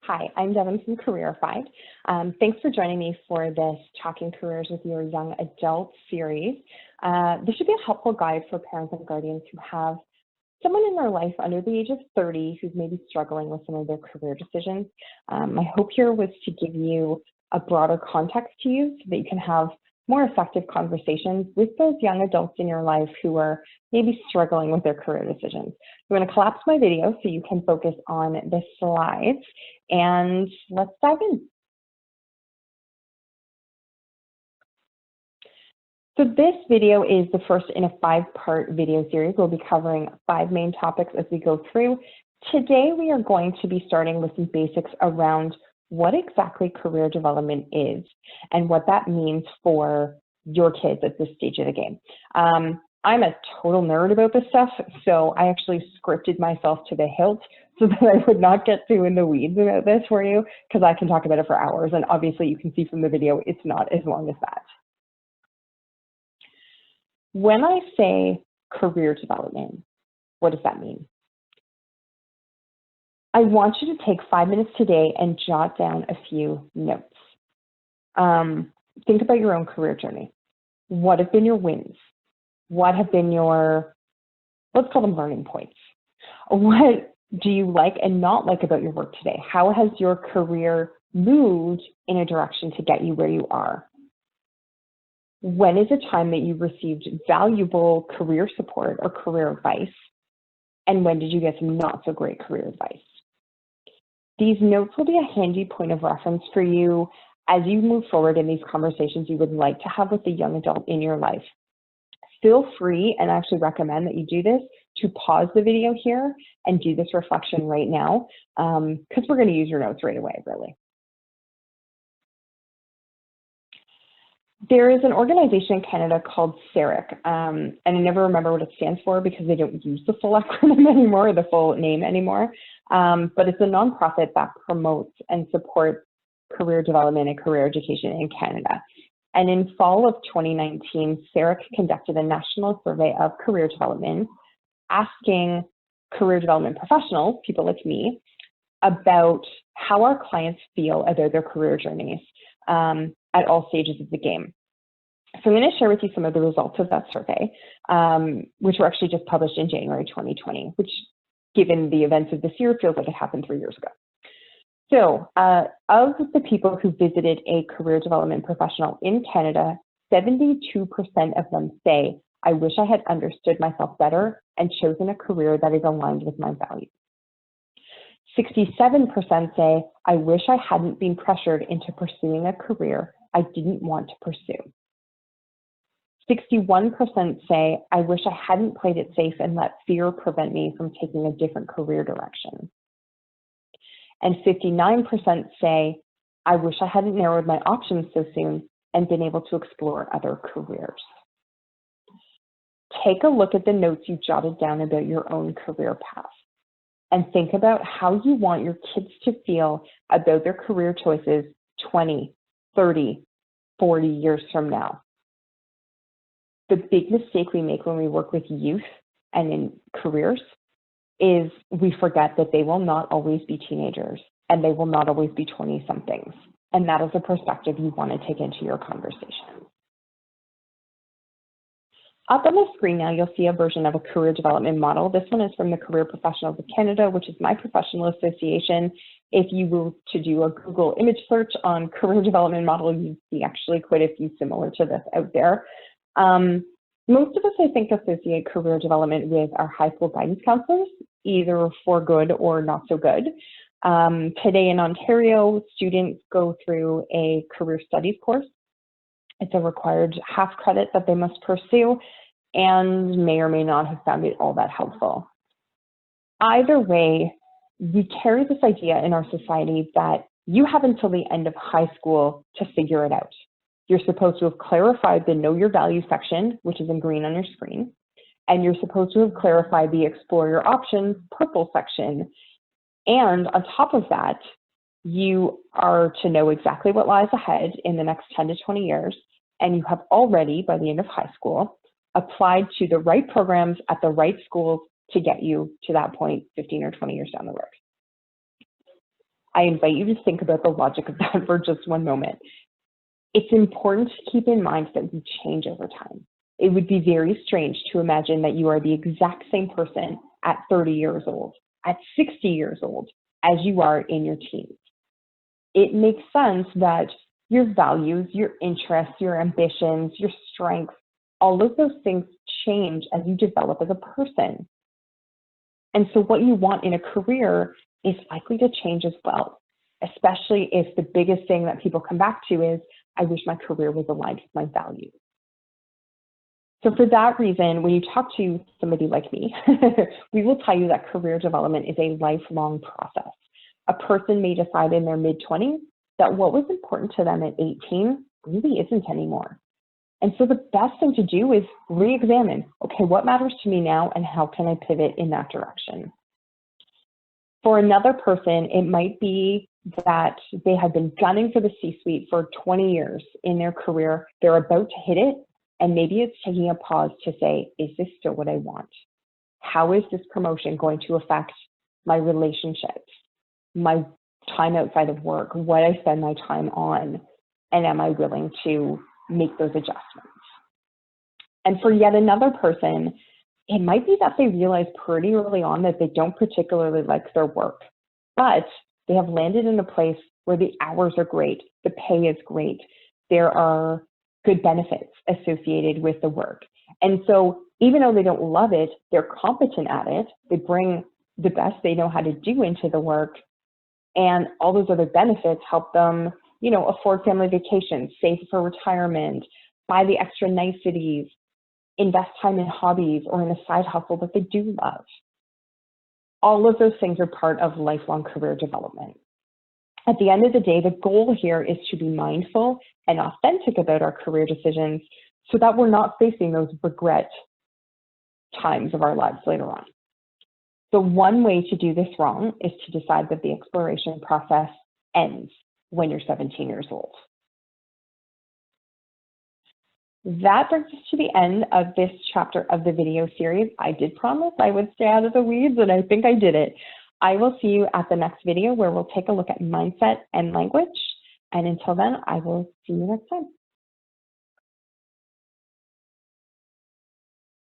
Hi, I'm Devin from Careerified. Thanks for joining me for this Talking Careers with Your Young Adult series. This should be a helpful guide for parents and guardians who have someone in their life under the age of 30 who's maybe struggling with some of their career decisions. My hope here was to give you a broader context to you so that you can have more effective conversations with those young adults in your life who are maybe struggling with their career decisions. I'm going to collapse my video so you can focus on the slides, and let's dive in. So this video is the first in a 5-part video series. We'll be covering 5 main topics as we go through. Today we are going to be starting with some basics around what exactly career development is and what that means for your kids at this stage of the game. I'm a total nerd about this stuff, so I actually scripted myself to the hilt so that I would not get too in the weeds about this for you, because I can talk about it for hours, and obviously you can see from the video it's not as long as that. When I say career development, what does that mean? I want you to take 5 minutes today and jot down a few notes. Think about your own career journey. What have been your wins? What have been your, let's call them learning points? What do you like and not like about your work today? How has your career moved in a direction to get you where you are? When is a time that you received valuable career support or career advice? And when did you get some not so great career advice? These notes will be a handy point of reference for you as you move forward in these conversations you would like to have with the young adult in your life. Feel free, and I actually recommend that you do this, to pause the video here and do this reflection right now, because we're going to use your notes right away, really. There is an organization in Canada called CERIC, and I never remember what it stands for because they don't use the full acronym anymore, or the full name anymore, but it's a nonprofit that promotes and supports career development and career education in Canada. And in fall of 2019, CERIC conducted a national survey of career development, asking career development professionals, people like me, about how our clients feel about their career journeys at all stages of the game. So I'm going to share with you some of the results of that survey, which were actually just published in January 2020, which, given the events of this year, feels like it happened 3 years ago. So of the people who visited a career development professional in Canada, 72% of them say, I wish I had understood myself better and chosen a career that is aligned with my values. 67% say, I wish I hadn't been pressured into pursuing a career I didn't want to pursue. 61% say, I wish I hadn't played it safe and let fear prevent me from taking a different career direction. And 59% say, I wish I hadn't narrowed my options so soon and been able to explore other careers. Take a look at the notes you jotted down about your own career path and think about how you want your kids to feel about their career choices 20, 30, 40 years from now. The big mistake we make when we work with youth and in careers is we forget that they will not always be teenagers and they will not always be 20-somethings. And that is a perspective you want to take into your conversation. Up on the screen now, you'll see a version of a career development model. This one is from the Career Professionals of Canada, which is my professional association. If you were to do a Google image search on career development model, you'd see actually quite a few similar to this out there. Most of us, I think, associate career development with our high school guidance counselors, either for good or not so good. Today in Ontario, students go through a career studies course. It's a required half credit that they must pursue and may or may not have found it all that helpful. Either way, we carry this idea in our society that you have until the end of high school to figure it out. You're supposed to have clarified the Know Your Values section, which is in green on your screen, and you're supposed to have clarified the Explore Your Options purple section. And on top of that, you are to know exactly what lies ahead in the next 10 to 20 years, and you have already, by the end of high school, applied to the right programs at the right schools to get you to that point 15 or 20 years down the road. I invite you to think about the logic of that for just one moment. It's important to keep in mind that we change over time. It would be very strange to imagine that you are the exact same person at 30 years old, at 60 years old, as you are in your teens. It makes sense that your values, your interests, your ambitions, your strengths, all of those things change as you develop as a person. And so what you want in a career is likely to change as well, especially if the biggest thing that people come back to is, I wish my career was aligned with my values. So for that reason, when you talk to somebody like me, we will tell you that career development is a lifelong process. A person may decide in their mid-20s that what was important to them at 18 really isn't anymore. And so the best thing to do is re-examine, okay, what matters to me now and how can I pivot in that direction? For another person, it might be that they have been gunning for the C-suite for 20 years in their career. They're about to hit it, and maybe it's taking a pause to say, is this still what I want? How is this promotion going to affect my relationships, my time outside of work, what I spend my time on, and am I willing to make those adjustments? And for yet another person, it might be that they realize pretty early on that they don't particularly like their work, but they have landed in a place where the hours are great, the pay is great, there are good benefits associated with the work. And so even though they don't love it, they're competent at it, they bring the best they know how to do into the work, and all those other benefits help them, you know, afford family vacations, save for retirement, buy the extra niceties, invest time in hobbies or in a side hustle that they do love. All of those things are part of lifelong career development. At the end of the day, the goal here is to be mindful and authentic about our career decisions so that we're not facing those regret times of our lives later on. So one way to do this wrong is to decide that the exploration process ends when you're 17 years old. That brings us to the end of this chapter of the video series. I did promise I would stay out of the weeds, and I think I did it. I will see you at the next video where we'll take a look at mindset and language. And until then, I will see you next time.